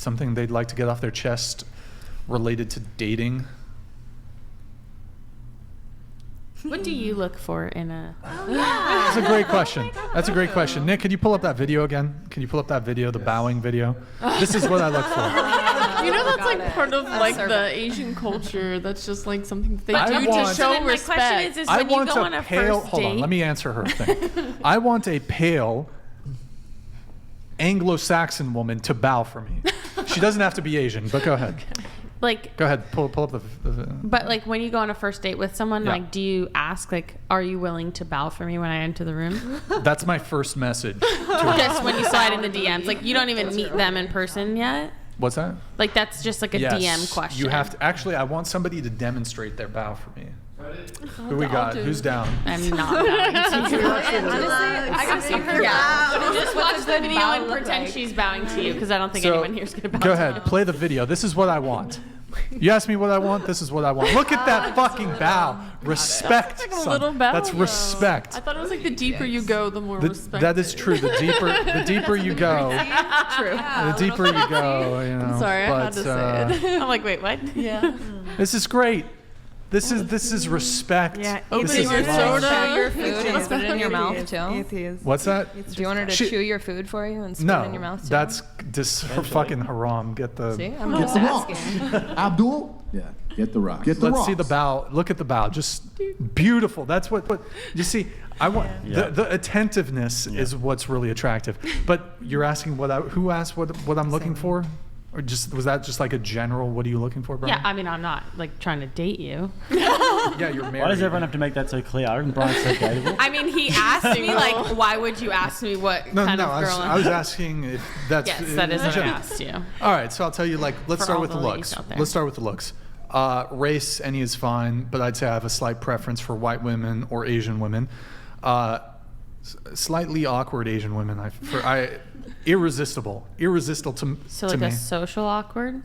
something they'd like to get off their chest related to dating. What do you look for in a... That's a great question. That's a great question. Nick, could you pull up that video again? Can you pull up that video, the bowing video? This is what I look for. You know, that's like part of like the Asian culture. That's just like something they do to So show then my respect. question is I when you want go on a pale. first Hold date... on, let me answer her thing. I want a pale Anglo-Saxon woman to bow for me. She doesn't have to be Asian, but go ahead. Like, Go ahead, pull up the but like when you go on a first date with someone, Yeah. like, do you ask like, are you willing to bow for me when I enter the room? That's my first message. To her. Just when you slide in the DMs, like you don't even meet them in person yet. What's that? Like that's just like a Yes. DM question. You have to. Actually, I want somebody to demonstrate their bow for me. Who we I'll got? do. Who's down? I'm not bowing to you. I gotta see her. Yeah. Just watch the video and pretend she's bowing to you because I don't think anyone here's gonna bow. Go to ahead, you. play the video. This is what I want. You ask me what I want. This is what I want. Look at that fucking bow. Respect. That's like a son. little bow. That's respect. I thought it was like the deeper you go, the more respect. That is true. The deeper you go, True. the deeper you go. You know. Sorry, I had But, to say it. I'm like, wait, what? Yeah. This is great. This is respect. Yeah, This Opening is your love. soda. Chew your food and put it in your mouth It too. is. What's that? Do you want her to She- chew your food for you and spit it in your mouth No, too? that's just fucking haram. Get the. See, I'm just asking. Abdul? Yeah, get the rocks. Get the Let's rocks. see the bow. Look at the bow. Just beautiful. That's what you see. I want the attentiveness is what's really attractive. But you're asking who asked what I'm looking for, or was that just like a general? What are you looking for, Brian? Yeah, I mean, I'm not like trying to date you. Yeah, you're married. Why does everyone have to make that so clear? I reckon Brian's so dateable. I mean, he asked me like, why would you ask me what No, kind no. of girl? I was asking if that's. Yes, that is what I general. asked you. All right, so I'll tell you. Like, let's For start all with the the ladies looks. out there. Let's start with the looks. Race, any is fine, but I'd say I have a slight preference for white women or Asian women. Slightly awkward Asian women. Irresistible to So to like me. a social awkward.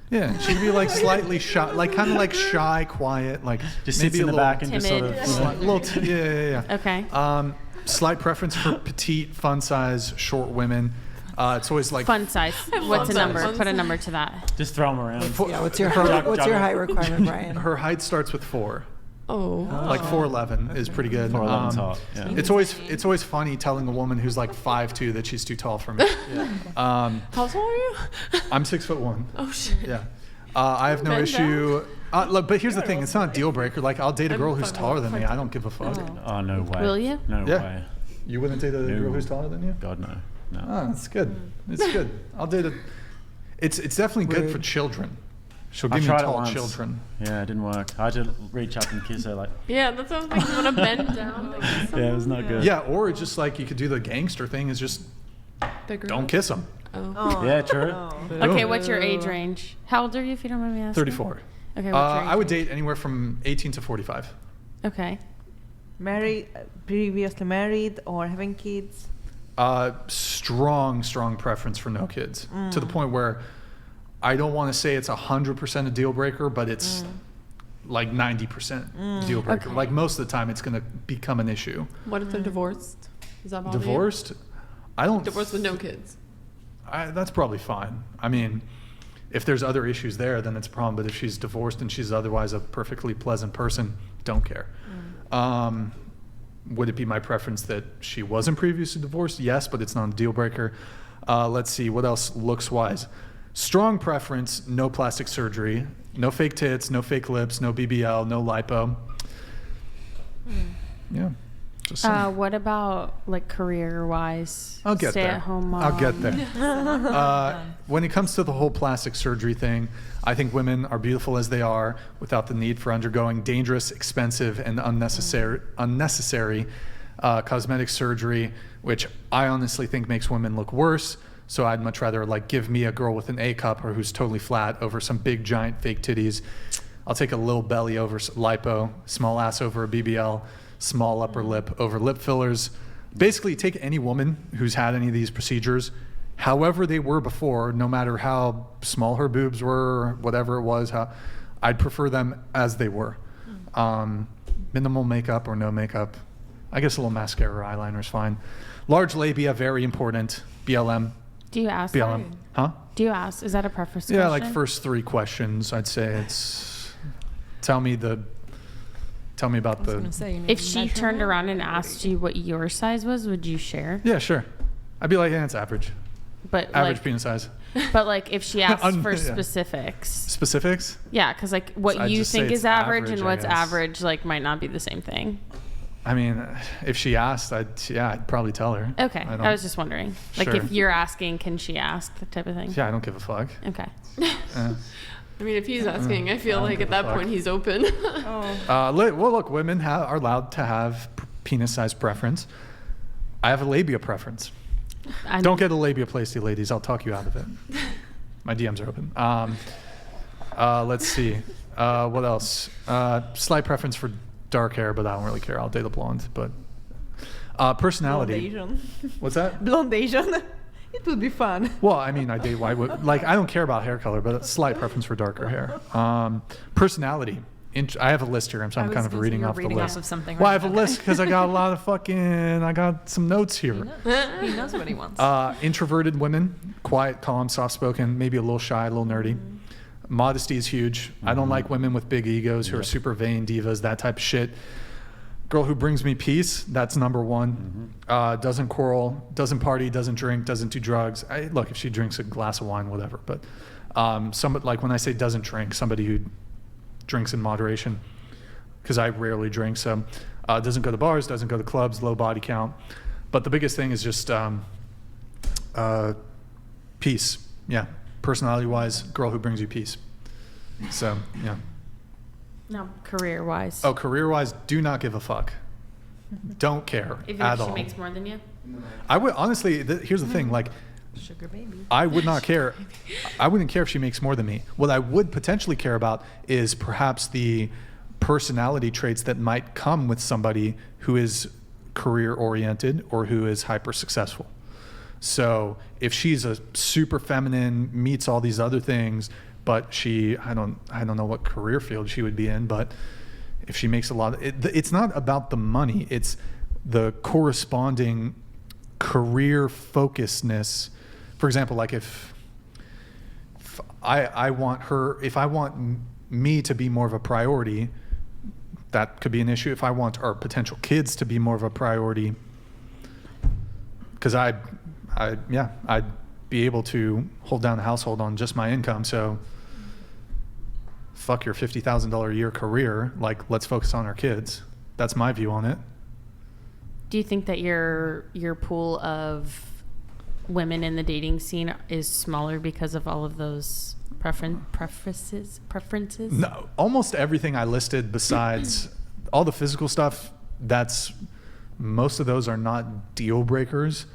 Yeah, she'd be like slightly shy, like kind of like shy, quiet, like Just maybe sits in a the little, back and just sort of. timid. yeah. Okay. Slight preference for petite, fun size, short women. It's always like Fun size. What's a fun number? size. Put a number to that. Just throw them around. Yeah, what's your her, height requirement, Brian? her height starts with 4. Oh. Like 4'11" is pretty good. 4'11's hot, yeah. It's always funny telling a woman who's like 5'2" that she's too tall for me. How tall are you? I'm 6'1". Oh shit. Yeah. I have no Bend issue. Look, but here's the thing: it's not a deal breaker. Like, I'll date a girl who's taller than me. I don't give a fuck. Oh, no way. Will you? No Yeah. way. You wouldn't date a girl who's taller than you? God, no. No. Oh, it's good. It's good. I'll date a. It's definitely good for children. She'll I give me tried it tall once. children. Yeah, it didn't work. I had to reach up and kiss her like. Yeah, that's what I was thinking. You want to bend down? Like, kiss Yeah, it was someone? not good. Yeah, or just like you could do the gangster thing is just Bigger. don't kiss them. Oh. Yeah, true. Okay, what's your age range? How old are you, if you don't mind me asking? 34. Okay, what's your age I would range? date anywhere from 18 to 45. Okay. Married, previously married, or having kids? Strong preference for no kids, to the point where I don't want to say it's 100% a deal breaker, but it's like 90% deal breaker. Okay. Like most of the time, it's going to become an issue. What if they're divorced? Is that bother you? Divorced, I don't. Divorced with no kids. That's probably fine. I mean, if there's other issues there, then it's a problem. But if she's divorced and she's otherwise a perfectly pleasant person, don't care. Would it be my preference that she wasn't previously divorced? Yes, but it's not a deal breaker. Let's see, what else looks wise? Strong preference, no plastic surgery, no fake tits, no fake lips, no BBL, no lipo. Yeah. Just saying. What about like career-wise? I'll get there. Stay-at-home mom. I'll get there. When it comes to the whole plastic surgery thing, I think women are beautiful as they are without the need for undergoing dangerous, expensive, and unnecessary cosmetic surgery, which I honestly think makes women look worse. So I'd much rather like give me a girl with an A cup or who's totally flat over some big giant fake titties. I'll take a little belly over lipo, small ass over a BBL, small upper lip over lip fillers. Basically, take any woman who's had any of these procedures, however they were before, no matter how small her boobs were, whatever it was, I'd prefer them as they were. Minimal makeup or no makeup. I guess a little mascara or eyeliner is fine. Large labia, very important. BLM. Do you ask BLM. her? Huh? Do you ask? Is that a preference Yeah, question? like first 3 questions, I'd say it's tell me about I was gonna the. say, you need If to she measure turned it. around and asked you what your size was, would you share? Yeah, sure. I'd be like, yeah, it's average. But Average like, penis size. but like if she asked for Yeah. specifics, Specifics? yeah, because like what I'd you just say think it's is average average, and I what's guess. average like might not be the same thing. I mean, if she asked, I'd probably tell her. Okay, don't- I was just wondering, like Sure. if you're asking, can she ask, that type of thing. Yeah, I don't give a fuck. Okay. I mean, if he's asking, I feel I don't like give at a that fuck. point he's open. Oh. Well, look, women are allowed to have penis size preference. I have a labia preference. Don't get a labiaplasty, ladies. I'll talk you out of it. My DMs are open. Let's see. What else? Slight preference for dark hair, but I don't really care. I'll date a blonde. But Blonde personality. Asian. What's that? Blonde Asian. It would be fun. Well, I mean, I date white. Like, I don't care about hair color, but a slight preference for darker hair. Personality. I have a list here, so I'm kind of reading off the list. of something. Well, I right? have a list because I got a lot of I got some notes here. He knows what he wants. Introverted women, quiet, calm, soft-spoken, maybe a little shy, a little nerdy. Modesty is huge. I don't like women with big egos who are super vain divas, that type of shit. Girl who brings me peace, that's number 1. Doesn't quarrel, doesn't party, doesn't drink, doesn't do drugs. Look, if she drinks a glass of wine, whatever. But somebody, like when I say doesn't drink, somebody who drinks in moderation, because I rarely drink. So doesn't go to bars, doesn't go to clubs, low body count. But the biggest thing is just peace. Yeah, personality-wise, girl who brings you peace. So yeah. No, career-wise. Oh, career-wise, do not give a fuck. Don't care Even at if she all. makes more than you? I would honestly. Here's the thing. Like, Sugar baby. I would not care. I wouldn't care if she makes more than me. What I would potentially care about is perhaps the personality traits that might come with somebody who is career-oriented or who is hyper-successful. So if she's a super feminine, meets all these other things, but I don't know what career field she would be in, but if she makes a lot, it's not about the money. It's the corresponding career focusedness. For example, like if I want me to be more of a priority, that could be an issue. If I want our potential kids to be more of a priority, because I'd be able to hold down the household on just my income. So fuck your $50,000 a year career. Like, let's focus on our kids. That's my view on it. Do you think that your pool of women in the dating scene is smaller because of all of those preferences? No, almost everything I listed besides all the physical stuff, most of those are not deal breakers.